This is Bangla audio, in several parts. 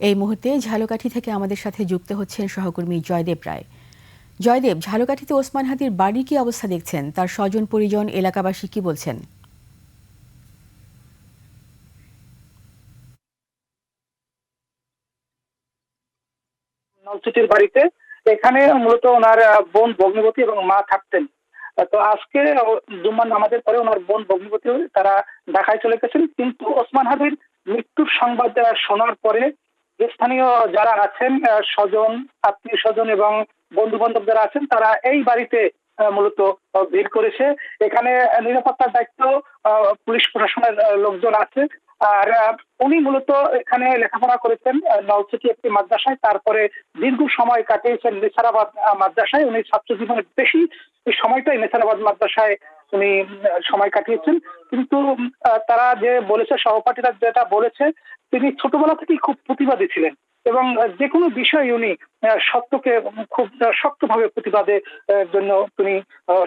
এই মুহূর্তে ঝালকাঠি থেকে আমাদের সাথে যুক্ত হচ্ছেন সহকর্মী জয়দেব রায়। জয়দেব, ঝালকাঠিতে ওসমান হাদির বাড়ি কি অবস্থা দেখছেন? তার স্বজন পরিজন এলাকাবাসী কি বলছেন? নলছিটির বাড়িতে এখানে মূলত ওনার বোন ভগ্নিপতি এবং মা থাকতেন। তো আজকে জুম্মার নামাজের পরে ওনার বোন ভগ্নিপতি তারা ঢাকায় চলে গেছেন, কিন্তু ওসমান হাদির মৃত্যুর সংবাদ শোনার পরে স্থানীয় যারা আছেন, স্বজন, আত্মীয় স্বজন এবং বন্ধু বান্ধব যারা আছেন, তারা এই বাড়িতে মূলত ভিড় করেছে। এখানে নিরাপত্তার দায়িত্ব পুলিশ প্রশাসনের লোকজন আছে। আর উনি মূলত এখানে লেখাপড়া করেছেন নলছিটি একটি মাদ্রাসায়, তারপরে দীর্ঘ সময় কাটিয়েছেন নেসারাবাদ মাদ্রাসায়। উনি ছাত্র জীবনের বেশি এই সময়টাই নেসারাবাদ মাদ্রাসায় উনি সময় কাটিয়েছেন। কিন্তু তারা যে বলেছে, সহপাঠীরা যেটা বলেছে, তিনি ছোটবেলা থেকেই খুব প্রতিবাদী ছিলেন এবং যে কোনো বিষয় উনি সত্যকে খুব শক্তভাবে প্রতিবাদের জন্য তিনি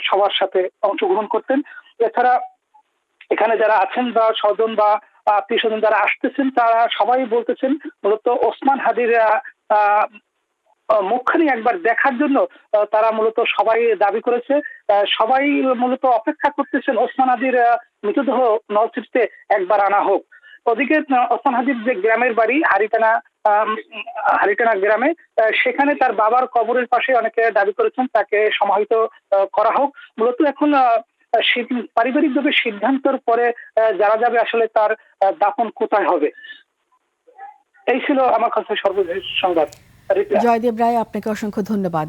সবার সাথে অংশগ্রহণ করতেন। এছাড়া এখানে যারা আছেন বা স্বজন বা আত্মীয় স্বজন যারা আসতেছেন, তারা সবাই বলতেছেন মূলত ওসমান হাদির আহ, মুখখানি একবার দেখার জন্য তারা মূলত সবাই দাবি করেছে। সবাই মূলত অপেক্ষা করতেছেন ওসমান হাদির মৃতদেহ নলছিটিতে একবার আনা হোক। ওদিকে ওসমান হাদির যে গ্রামের বাড়ি হারিটানা, আম, হারিটানা গ্রামে, সেখানে তার বাবার কবরের পাশে অনেকে দাবি করেছেন তাকে সমাহিত করা হোক। মূলত এখন পারিবারিকভাবে সিদ্ধান্তের পরে জানা যাবে আসলে তার দাফন কোথায় হবে। এই ছিল আমার কাছে সর্বশেষ সংবাদ। রিতা। জয়দেব রায়, আপনাকে অসংখ্য ধন্যবাদ।